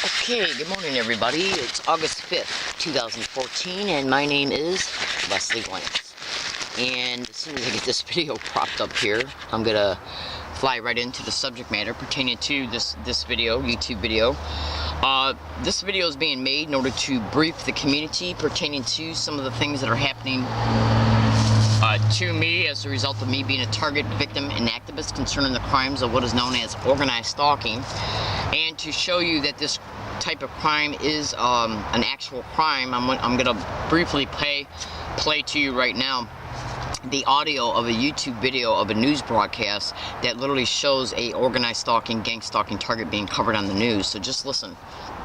Okay, good morning everybody. It's August 5th, 2014, and my name is Leslie Williams. And as soon as I get this video propped up here, I'm gonna fly right into the subject matter pertaining to this video, YouTube video. This video is being made in order to brief the community pertaining to some of the things that are happening to me as a result of me being a target, victim, and activist concerning the crimes of what is known as organized stalking, and to show you that this type of crime is an actual crime. I'm going to briefly play to you right now the audio of a YouTube video of a news broadcast that literally shows a organized stalking, gang stalking target being covered on the news. So just listen.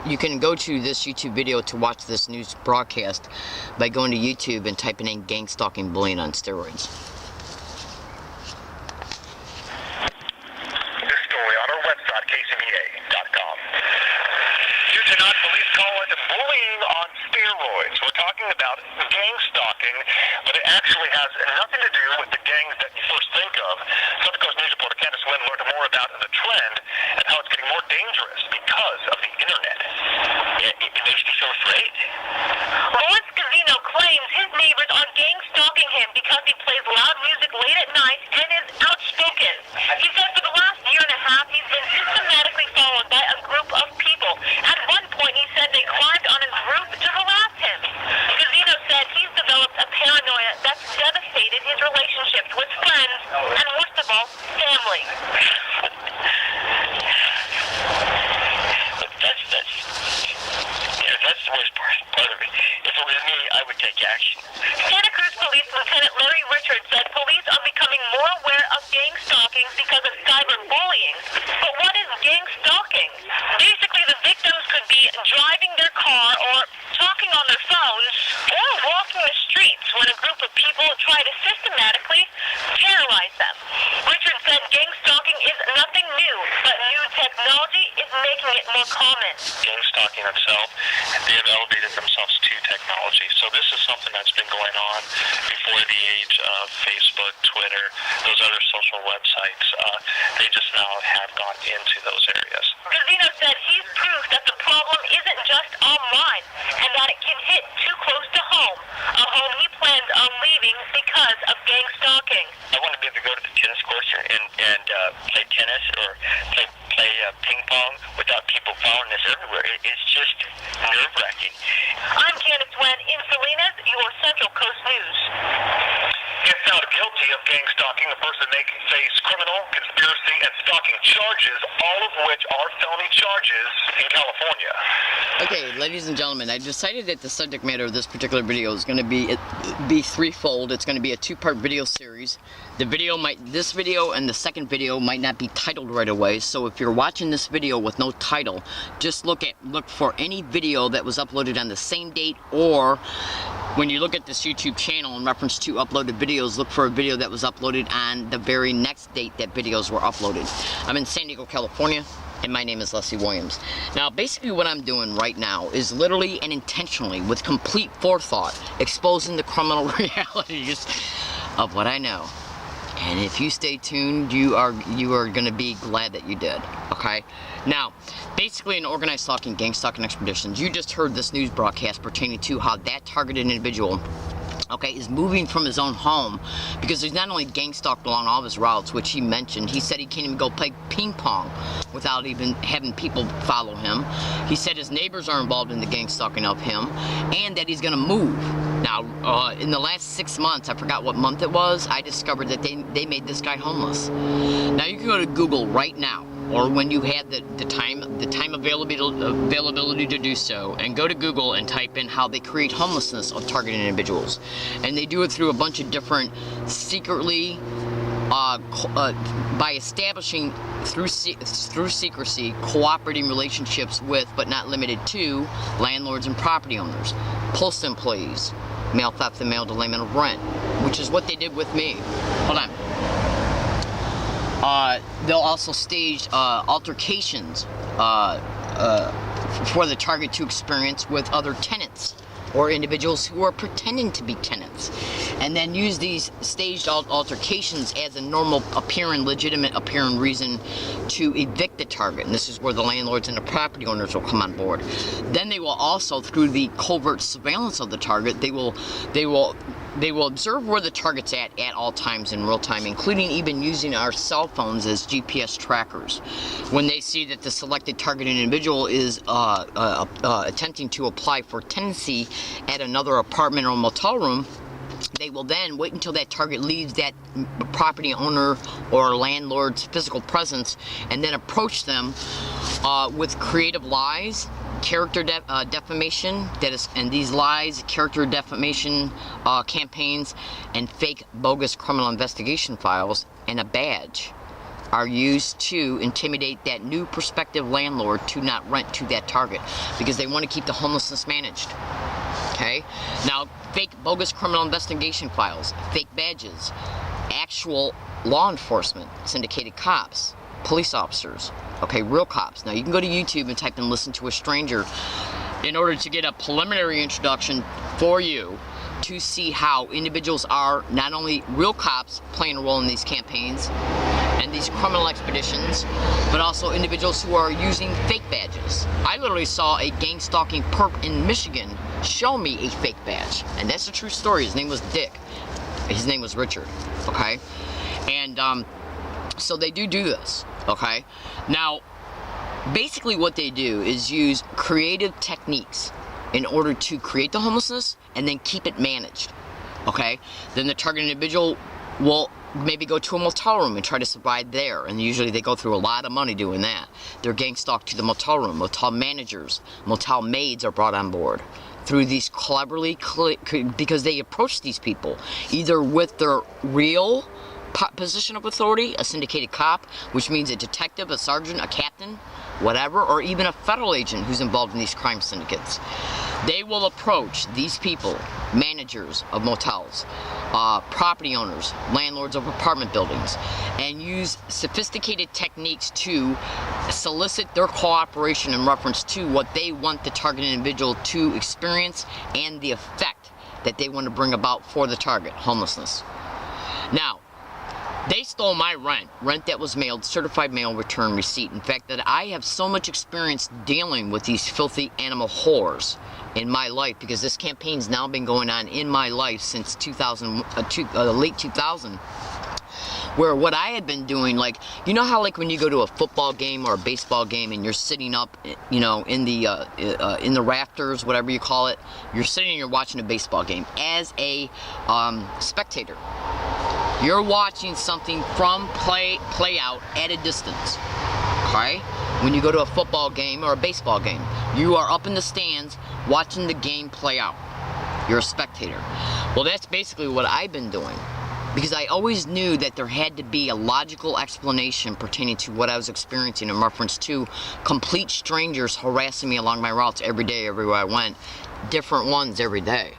You can go to this YouTube video to watch this news broadcast by going to YouTube and typing in gang stalking bullying on steroids. This story on our website, kcba.com. Due to not police call it bullying on steroids. We're talking about gang stalking, but it actually has nothing to do with the gangs that you first think of. Southern Coast News reporter Candace Wynn learned more about the trend and how it's getting more dangerous because of the internet. It makes me so afraid. Lawrence Gazino claims his neighbors are gang stalking him because he plays loud music late at night and is outspoken. He said for the last year and a half he's been systematically followed by a group of people. At one point he said they climbed on his roof to harass him. Gazino said he's developed a paranoia that's devastated his relationships with friends and, worst of all, family. That's the worst part of it. If it was me, I would take action. Santa Cruz Police Lieutenant Larry Richards said police are becoming more aware of gang stalking because of cyberbullying. But what is gang stalking? Basically, the victims could be driving their car or talking on their phones or walking the streets when a group of people try to systematically terrorize them. Richards said gang stalking is nothing new, but new technology is making it more common. Gang stalking itself, they have elevated themselves to technology. So this is something that's been going on before the age of Facebook, Twitter, those other social websites. They just now have gone into those areas. Gazino said he's proof that the problem isn't just online and that it can hit too close to home, a home he plans on leaving because of gang stalking. I want to be able to go to the tennis course and play tennis or play ping pong without people following us everywhere. It's just nerve-wracking. I'm Candace Wynn in Salinas, your Central Coast News. If found guilty of gang stalking, the person may face criminal, conspiracy, and stalking charges, all of which are felony charges in California. Okay, ladies and gentlemen, I decided that the subject matter of this particular video is going to be threefold. It's going to be a two-part video series. This video and the second video might not be titled right away, so if you're watching this video with no title, just look for any video that was uploaded on the same date, or when you look at this YouTube channel in reference to uploaded videos, look for a video that was uploaded on the very next date that videos were uploaded. I'm in San Diego, California, and my name is Leslie Williams. Now, basically what I'm doing right now is literally and intentionally, with complete forethought, exposing the criminal realities of what I know. And if you stay tuned, you are going to be glad that you did, okay? Now, basically in organized stalking, gang stalking expeditions, you just heard this news broadcast pertaining to how that targeted individual, okay, is moving from his own home because he's not only gang stalked along all of his routes, which he mentioned. He said he can't even go play ping pong without even having people follow him. He said his neighbors are involved in the gang stalking of him, and that he's going to move. Now, in the last 6 months, I forgot what month it was, I discovered that they made this guy homeless. Now, you can go to Google right now, or when you had the time availability to do so, and go to Google and type in how they create homelessness of targeted individuals. And they do it through a bunch of different secretly, by establishing through secrecy cooperating relationships with, but not limited to, landlords and property owners, post employees, mail theft and mail delayment of rent, which is what they did with me. Hold on. They'll also stage altercations for the target to experience with other tenants or individuals who are pretending to be tenants. minutes, and then use these staged altercations as a normal appearing, legitimate appearing reason to evict the target. And this is where the landlords and the property owners will come on board. Then they will also, through the covert surveillance of the target, they will observe where the target's at all times in real time, including even using our cell phones as GPS trackers. When they see that the selected target individual is attempting to apply for tenancy at another apartment or motel room, they will then wait until that target leaves that property owner or landlord's physical presence, and then approach them with creative lies, character defamation, and these lies, character defamation campaigns, and fake bogus criminal investigation files, and a badge are used to intimidate that new prospective landlord to not rent to that target, because they want to keep the homelessness managed. Okay? Now, fake bogus criminal investigation files, fake badges, actual law enforcement, syndicated cops, police officers, okay, real cops. Now, you can go to YouTube and type in "listen to a stranger" in order to get a preliminary introduction for you to see how individuals are not only real cops playing a role in these campaigns and these criminal expeditions, but also individuals who are using fake badges. I literally saw a gang stalking perp in Michigan show me a fake badge, and that's a true story. His name was Dick. His name was Richard, okay? And so they do this, okay? Now, basically what they do is use creative techniques in order to create the homelessness and then keep it managed, okay? Then the target individual will maybe go to a motel room and try to survive there, and usually they go through a lot of money doing that. They're gang stalked to the motel room. Motel managers, motel maids are brought on board through these cleverly, because they approach these people either with their real position of authority, a syndicated cop, which means a detective, a sergeant, a captain, whatever, or even a federal agent who's involved in these crime syndicates. They will approach these people, managers of motels, property owners, landlords of apartment buildings, and use sophisticated techniques to solicit their cooperation in reference to what they want the target individual to experience and the effect that they want to bring about for the target, homelessness. Now, they stole my rent that was mailed, certified mail return receipt. In fact, that I have so much experience dealing with these filthy animal whores in my life, because this campaign's now been going on in my life since late 2000. Where what I had been doing, like, you know how like when you go to a football game or a baseball game and you're sitting up, you know, in the rafters, whatever you call it, you're sitting and you're watching a baseball game as a spectator. You're watching something from play out at a distance, okay? When you go to a football game or a baseball game, you are up in the stands watching the game play out. You're a spectator. Well, that's basically what I've been doing, because I always knew that there had to be a logical explanation pertaining to what I was experiencing in reference to complete strangers harassing me along my routes every day, everywhere I went, different ones every day.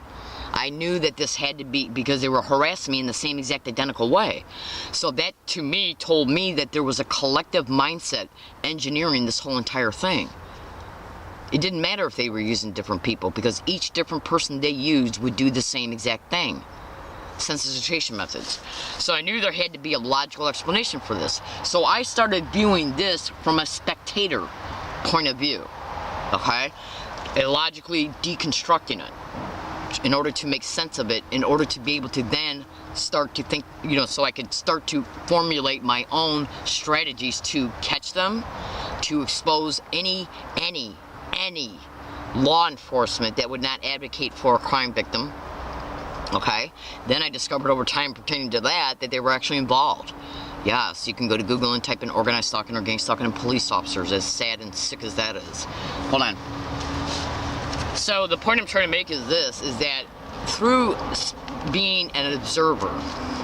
I knew that this had to be because they were harassing me in the same exact identical way. So that, to me, told me that there was a collective mindset engineering this whole entire thing. It didn't matter if they were using different people, because each different person they used would do the same exact thing. Sensitization methods. So I knew there had to be a logical explanation for this. So I started viewing this from a spectator point of view, okay? And logically deconstructing it in order to make sense of it, in order to be able to then start to think, you know, so I could start to formulate my own strategies to catch them, to expose any law enforcement that would not advocate for a crime victim, okay? Then I discovered over time pertaining to that they were actually involved. Yes, you can go to Google and type in organized stalking or gang stalking and police officers, as sad and sick as that is. Hold on. So the point I'm trying to make is this, is that through being an observer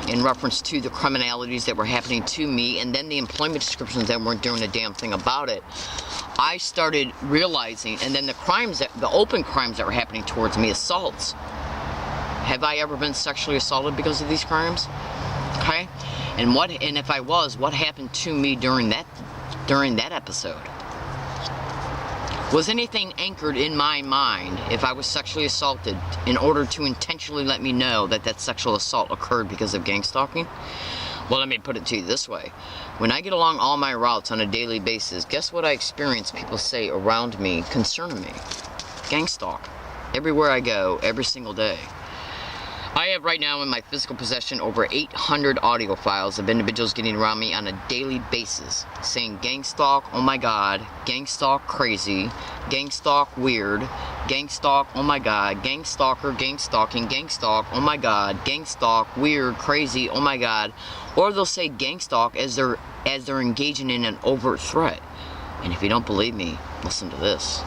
in reference to the criminalities that were happening to me, and then the employment descriptions that weren't doing a damn thing about it, I started realizing, and then the open crimes that were happening towards me, assaults. Have I ever been sexually assaulted because of these crimes? Okay? And if I was, what happened to me during that episode? Was anything anchored in my mind if I was sexually assaulted in order to intentionally let me know that that sexual assault occurred because of gang stalking? Well, let me put it to you this way. When I get along all my routes on a daily basis, guess what I experience people say around me concerning me? Gang stalk. Everywhere I go, every single day. I have right now in my physical possession over 800 audio files of individuals getting around me on a daily basis, saying gang stalk, oh my god, gang stalk crazy, gang stalk weird, gang stalk, oh my god, gang stalker, gang stalking, gang stalk, oh my god, gang stalk, weird, crazy, oh my god. Or they'll say gang stalk as they're engaging in an overt threat. And if you don't believe me, listen to this.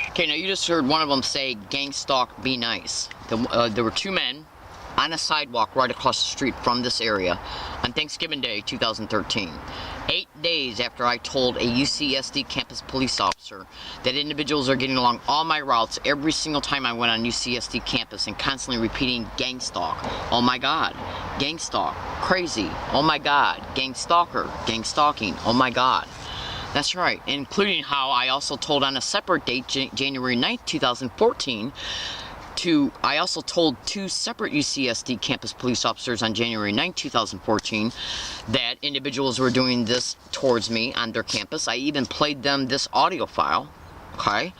Okay, now you just heard one of them say, gang stalk, be nice. There were two men on a sidewalk right across the street from this area on Thanksgiving Day 2013. 8 days after I told a UCSD campus police officer that individuals are getting along all my routes every single time I went on UCSD campus and constantly repeating gang stalk, oh my god, gang stalk, crazy, oh my god, gang stalker, gang stalking, oh my god. That's right, including how I also told on a separate date, January 9th, 2014, I also told two separate UCSD campus police officers on January 9th, 2014, that individuals were doing this towards me on their campus. I even played them this audio file, okay,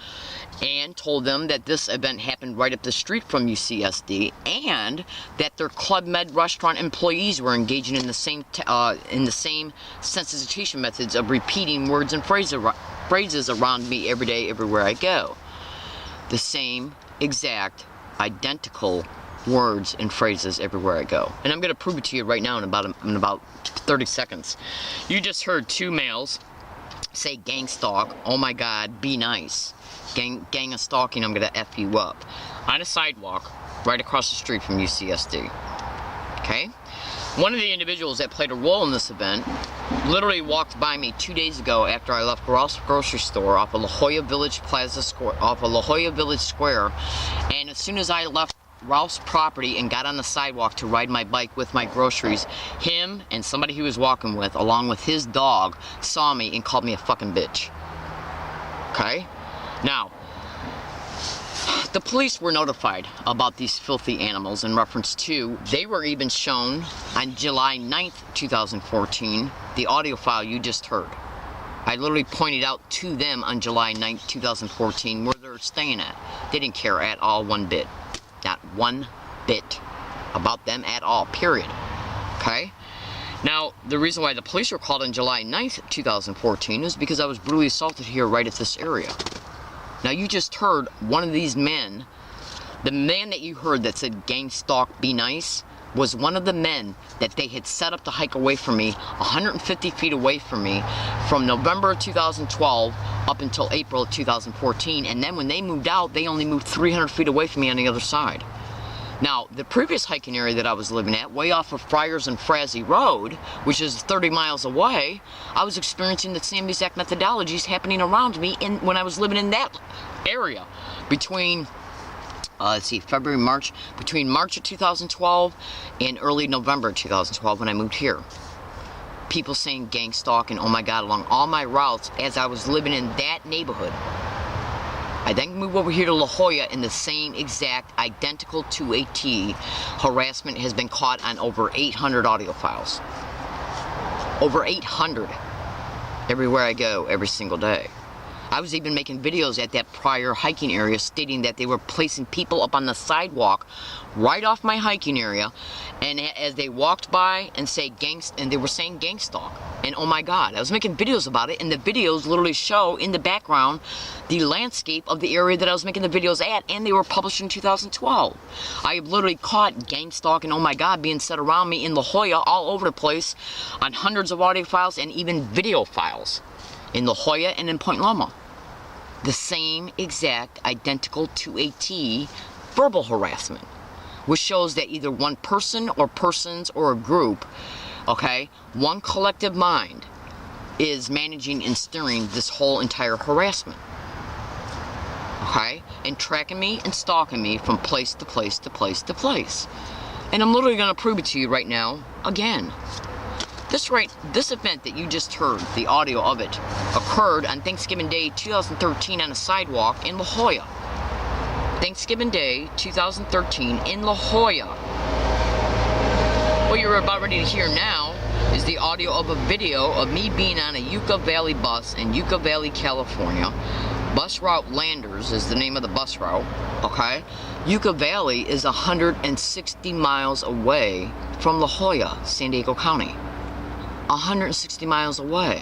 and told them that this event happened right up the street from UCSD, and that their Club Med restaurant employees were engaging in the same sensitization methods of repeating words and phrases around me every day, everywhere I go. The same exact, identical words and phrases everywhere I go. And I'm going to prove it to you right now in about 30 seconds. You just heard two males say gang stalk, oh my god, be nice. Gang of stalking, I'm gonna F you up. On a sidewalk right across the street from UCSD. Okay? One of the individuals that played a role in this event literally walked by me 2 days ago after I left Ross grocery store off of La Jolla Village Square, and as soon as I left Ralph's property and got on the sidewalk to ride my bike with my groceries, him and somebody he was walking with, along with his dog, saw me and called me a fucking bitch. Okay? Now, the police were notified about these filthy animals in reference to, they were even shown on July 9th, 2014, the audio file you just heard. I literally pointed out to them on July 9th, 2014 where they're staying at. They didn't care at all one bit. Not one bit about them at all, period. Okay? Now, the reason why the police were called on July 9th, 2014 is because I was brutally assaulted here right at this area. Now, you just heard one of these men, the man that you heard that said gang stalk, be nice, was one of the men that they had set up to hike away from me, 150 feet away from me, from November of 2012 up until April of 2014. And then when they moved out, they only moved 300 feet away from me on the other side. Now, the previous hiking area that I was living at, way off of Friars and Fraze Road, which is 30 miles away, I was experiencing the same exact methodologies happening around me when I was living in that area between, between March of 2012 and early November 2012 when I moved here. People saying gang stalk and oh my god along all my routes as I was living in that neighborhood. I then move over here to La Jolla, and the same exact, identical to a T, harassment has been caught on over 800 audio files. Over 800. Everywhere I go, every single day. I was even making videos at that prior hiking area stating that they were placing people up on the sidewalk right off my hiking area, and as they walked by and they were saying gang stalk. And oh my God, I was making videos about it, and the videos literally show in the background the landscape of the area that I was making the videos at, and they were published in 2012. I have literally caught gang stalk and oh my God being said around me in La Jolla all over the place on hundreds of audio files and even video files in La Jolla and in Point Loma. The same exact, identical to a T, verbal harassment, which shows that either one person or persons or a group, okay, one collective mind is managing and steering this whole entire harassment, okay, and tracking me and stalking me from place to place to place to place. And I'm literally going to prove it to you right now, again. This event that you just heard, the audio of it, occurred on Thanksgiving Day 2013 on a sidewalk in La Jolla. Thanksgiving Day 2013 in La Jolla. What you're about ready to hear now is the audio of a video of me being on a Yucca Valley bus in Yucca Valley, California. Bus route Landers is the name of the bus route, okay? Yucca Valley is 160 miles away from La Jolla, San Diego County. 160 miles away.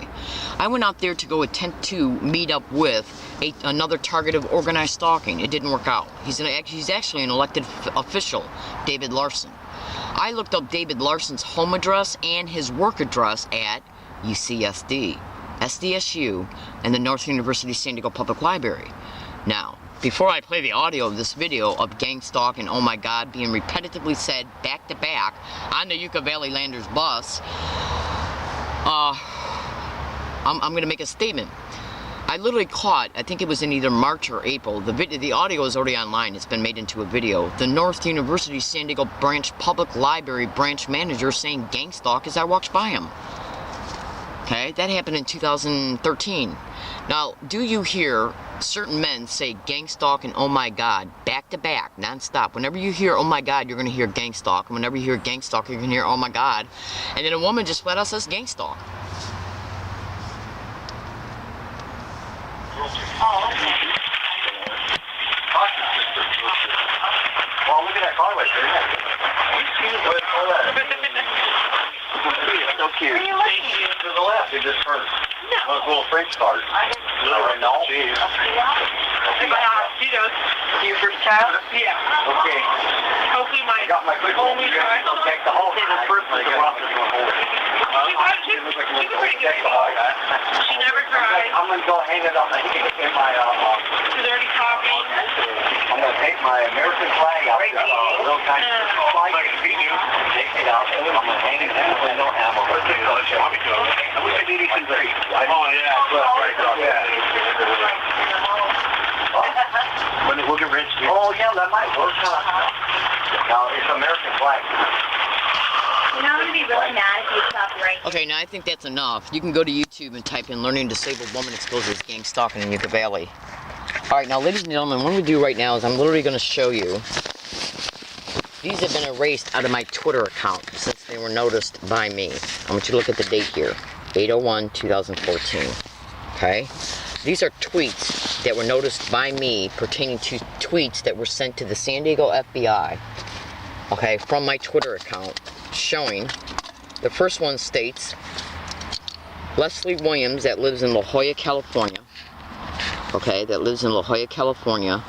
I went out there to go attempt to meet up with another target of organized stalking. It didn't work out. He's actually an elected official, David Larson. I looked up David Larson's home address and his work address at UCSD, SDSU, and the North University San Diego Public Library. Now, before I play the audio of this video of gang stalk and oh my God being repetitively said back to back on the Yucca Valley Landers bus, I'm going to make a statement. I literally caught, I think it was in either March or April, the audio is already online, it's been made into a video, the North University San Diego Branch Public Library branch manager saying gang stalk as I walked by him. Okay, that happened in 2013. Now, do you hear certain men say gang stalk and oh my God, back to back, non-stop? Whenever you hear oh my God, you're going to hear gang stalk. And whenever you hear gang stalk, you're going to hear oh my God. And then a woman just flat out says gang stalk. Oh, okay. Well, look at that car right there. So cute. To the left, it just turns. No. Those little French cars. No. Cheese. You first child? Yeah. Okay. Hopefully my only child. I'll take the whole thing first. She never tried. I'm going to go hang it up in my, she's already copied. I'm going to take my American flag out. Little kind of flag. Take it out. I'm going to hang it down with no ammo. I wish I did anything great. Oh, yeah. When they look at rich people. Oh, yeah, that might work. Now, it's American flag. You know, I'm going to be really mad if you stop right. Okay, now I think that's enough. You can go to YouTube and type in Learning Disabled Woman Exposes Gang Stalking in Yucca Valley. Alright, now ladies and gentlemen, what I'm going to do right now is I'm literally going to show you. These have been erased out of my Twitter account since they were noticed by me. I want you to look at the date here. 8/01/2014. Okay? These are tweets that were noticed by me pertaining to tweets that were sent to the San Diego FBI. Okay, from my Twitter account, showing, the first one states, Leslie Williams, that lives in La Jolla, California, okay, that lives in La Jolla, California,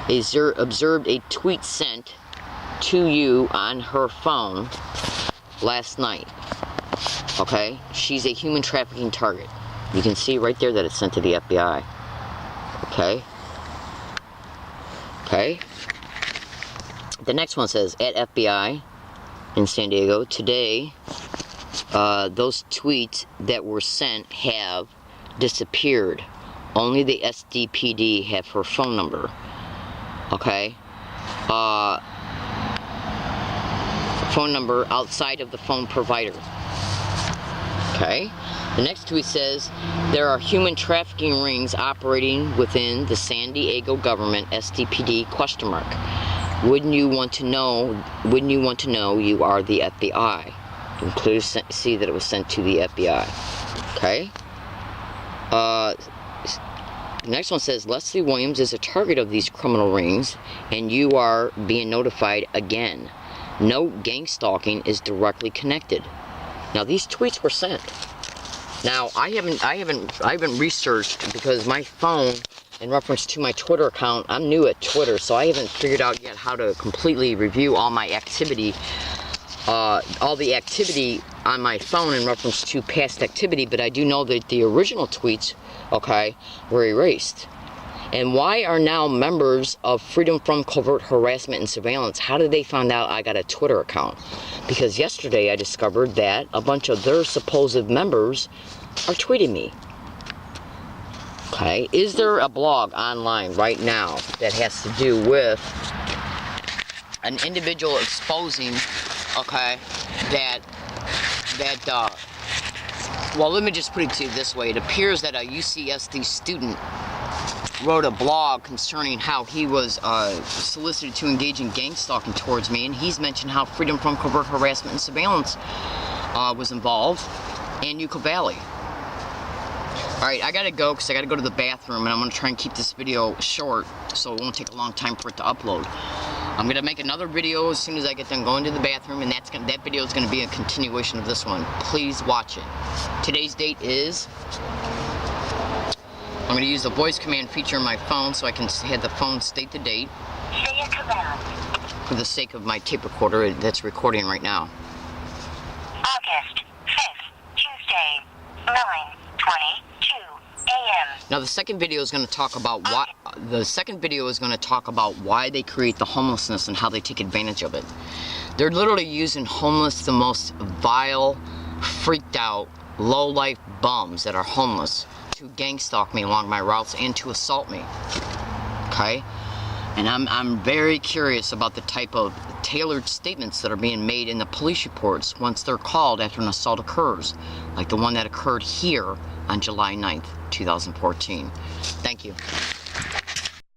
observed a tweet sent to you on her phone last night. Okay, she's a human trafficking target. You can see right there that it's sent to the FBI. Okay. Okay. The next one says, at FBI in San Diego, today, those tweets that were sent have disappeared. Only the SDPD have her phone number. Okay. Phone number outside of the phone provider. Okay. The next tweet says, there are human trafficking rings operating within the San Diego government, SDPD, ? Wouldn't you want to know you are the FBI? You can clearly see that it was sent to the FBI. Okay? The next one says, Leslie Williams is a target of these criminal rings, and you are being notified again. Note, gang stalking is directly connected. Now, these tweets were sent. Now, I haven't researched, because my phone, in reference to my Twitter account, I'm new at Twitter, so I haven't figured out yet how to completely review all my activity, all the activity on my phone in reference to past activity, but I do know that the original tweets, okay, were erased. And why are now members of Freedom from Covert Harassment and Surveillance, how did they find out I got a Twitter account? Because yesterday I discovered that a bunch of their supposed members are tweeting me. Okay, is there a blog online right now that has to do with an individual exposing, okay, well, let me just put it to you this way. It appears that a UCSD student wrote a blog concerning how he was solicited to engage in gang stalking towards me, and he's mentioned how Freedom from Covert Harassment and Surveillance was involved, and Yucca Valley. Alright, I gotta go because I gotta go to the bathroom, and I'm gonna try and keep this video short so it won't take a long time for it to upload. I'm gonna make another video as soon as I get done going to the bathroom, and that video is gonna be a continuation of this one. Please watch it. Today's date is, I'm going to use the voice command feature on my phone so I can have the phone state the date. Say a command. For the sake of my tape recorder that's recording right now. August 5th, Tuesday, 9:22 a.m. Now the second video is going to talk about why they create the homelessness and how they take advantage of it. They're literally using homeless, the most vile, freaked out, low-life bums that are homeless, to gang stalk me along my routes and to assault me. Okay? And I'm very curious about the type of tailored statements that are being made in the police reports once they're called after an assault occurs, like the one that occurred here on July 9th, 2014. Thank you.